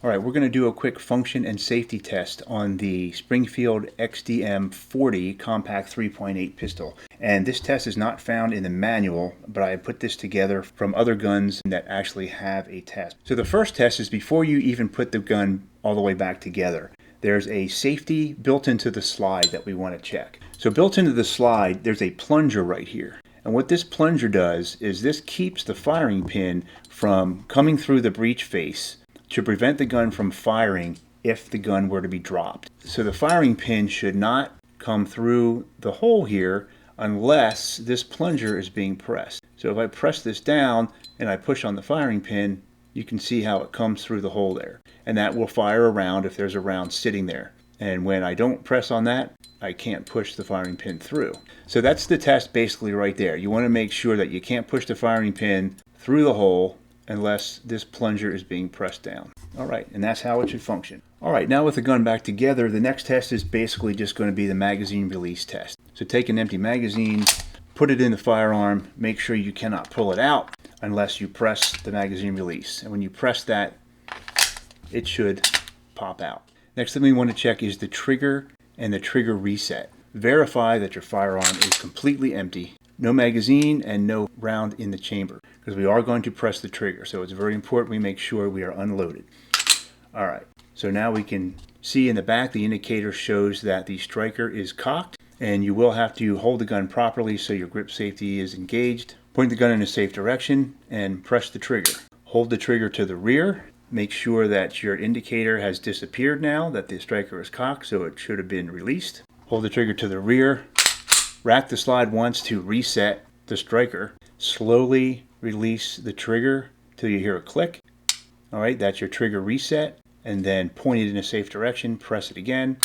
All right, we're going to do a quick function and safety test on the Springfield XDM 40 Compact 3.8 pistol. And this test is not found in the manual, but I put this together from other guns that actually have a test. So the first test is before you even put the gun all the way back together. There's a safety built into the slide that we want to check. So built into the slide, there's a plunger right here. And what this plunger does is this keeps the firing pin from coming through the breech face to prevent the gun from firing if the gun were to be dropped. So the firing pin should not come through the hole here unless this plunger is being pressed. So if I press this down and I push on the firing pin, you can see how it comes through the hole there. And that will fire a round if there's a round sitting there. And when I don't press on that, I can't push the firing pin through. So that's the test basically right there. You want to make sure that you can't push the firing pin through the hole unless this plunger is being pressed down. All right, and that's how it should function. All right, now with the gun back together, the next test is basically just going to be the magazine release test. So take an empty magazine, put it in the firearm, make sure you cannot pull it out unless you press the magazine release. And when you press that, it should pop out. Next thing we want to check is the trigger and the trigger reset. Verify that your firearm is completely empty, no magazine and no round in the chamber, because we are going to press the trigger. So it's very important we make sure we are unloaded. All right, so now we can see in the back the indicator shows that the striker is cocked, and you will have to hold the gun properly so your grip safety is engaged. Point the gun in a safe direction and press the trigger. Hold the trigger to the rear. Make sure that your indicator has disappeared now that the striker is cocked, so it should have been released. Hold the trigger to the rear. Rack the slide once to reset the striker. Slowly release the trigger till you hear a click. All right, that's your trigger reset. And then point it in a safe direction, press it again,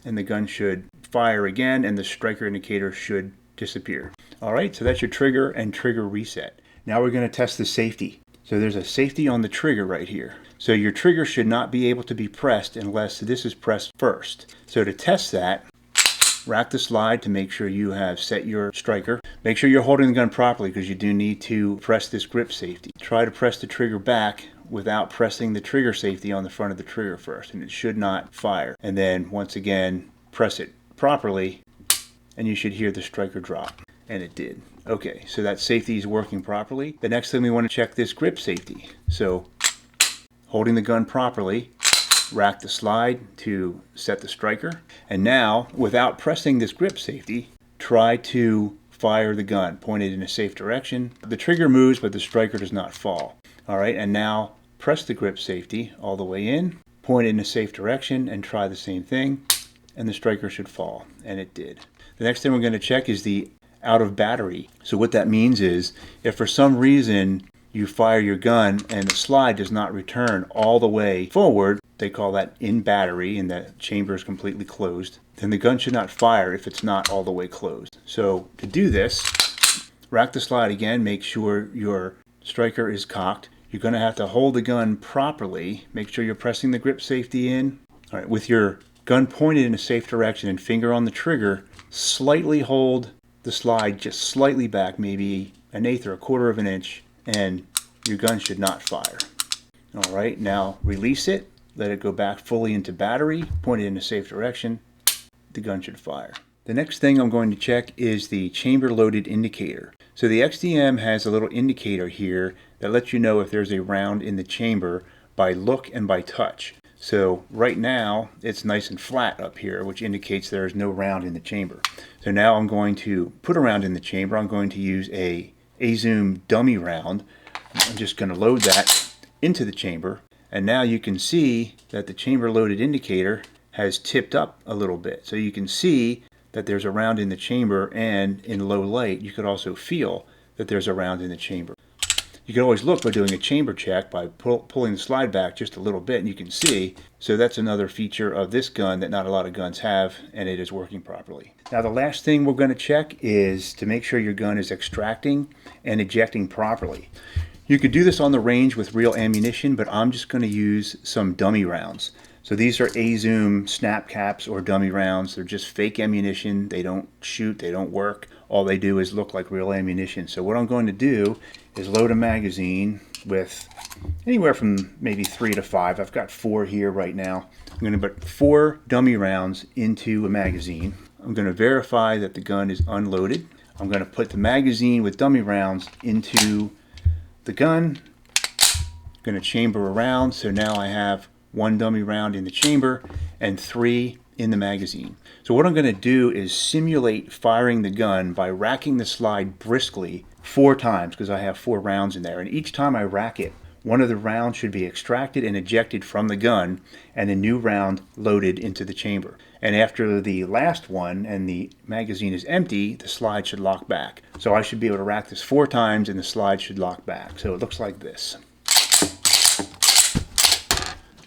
and the gun should fire again, and the striker indicator should disappear. All right, so that's your trigger and trigger reset. Now we're going to test the safety. So there's a safety on the trigger right here. So your trigger should not be able to be pressed unless this is pressed first. So to test that, rack the slide to make sure you have set your striker. Make sure you're holding the gun properly because you do need to press this grip safety. Try to press the trigger back without pressing the trigger safety on the front of the trigger first, and it should not fire. And then once again, press it properly and you should hear the striker drop, and it did. Okay, so that safety is working properly. The next thing we want to check this grip safety. So holding the gun properly, rack the slide to set the striker, and now without pressing this grip safety, try to fire the gun. Point it in a safe direction. The trigger moves but the striker does not fall. All right, and now press the grip safety all the way in, point it in a safe direction, and try the same thing, and the striker should fall, and it did. The next thing we're going to check is the out of battery. So what that means is if for some reason you fire your gun and the slide does not return all the way forward, they call that in battery, and the chamber is completely closed, then the gun should not fire if it's not all the way closed. So to do this, rack the slide again, make sure your striker is cocked. You're going to have to hold the gun properly. Make sure you're pressing the grip safety in. All right, with your gun pointed in a safe direction and finger on the trigger, slightly hold the slide just slightly back, maybe an eighth or a quarter of an inch, and your gun should not fire. All right, now release it. Let it go back fully into battery. Point it in a safe direction. The gun should fire. The next thing I'm going to check is the chamber loaded indicator. So the XDM has a little indicator here that lets you know if there's a round in the chamber by look and by touch. So right now it's nice and flat up here, which indicates there is no round in the chamber. So now I'm going to put a round in the chamber. I'm going to use a zoom dummy round. I'm just going to load that into the chamber, and now you can see that the chamber loaded indicator has tipped up a little bit. So you can see that there's a round in the chamber, and in low light you could also feel that there's a round in the chamber. You can always look by doing a chamber check by pulling the slide back just a little bit, and you can see. So that's another feature of this gun that not a lot of guns have, and it is working properly. Now the last thing we're going to check is to make sure your gun is extracting and ejecting properly. You could do this on the range with real ammunition, but I'm just going to use some dummy rounds. So these are A-Zoom snap caps or dummy rounds. They're just fake ammunition. They don't shoot, they don't work. All they do is look like real ammunition. So what I'm going to do is load a magazine with anywhere from maybe 3 to 5. I've got 4 here right now. I'm going to put 4 dummy rounds into a magazine. I'm going to verify that the gun is unloaded. I'm going to put the magazine with dummy rounds into the gun. I'm going to chamber around, so now I have 1 dummy round in the chamber and 3 in the magazine. So what I'm going to do is simulate firing the gun by racking the slide briskly 4 times, because I have 4 rounds in there, and each time I rack it, one of the rounds should be extracted and ejected from the gun and a new round loaded into the chamber. And after the last one and the magazine is empty, the slide should lock back. So I should be able to rack this 4 times and the slide should lock back. So it looks like this.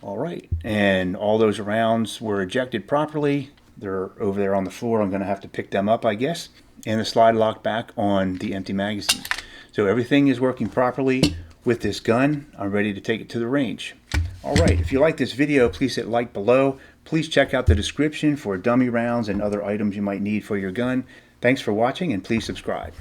All right, and all those rounds were ejected properly. They're over there on the floor. I'm going to have to pick them up, I guess. And the slide locked back on the empty magazine. So everything is working properly with this gun. I'm ready to take it to the range. All right, if you like this video, please hit like below. Please check out the description for dummy rounds and other items you might need for your gun. Thanks for watching, and please subscribe.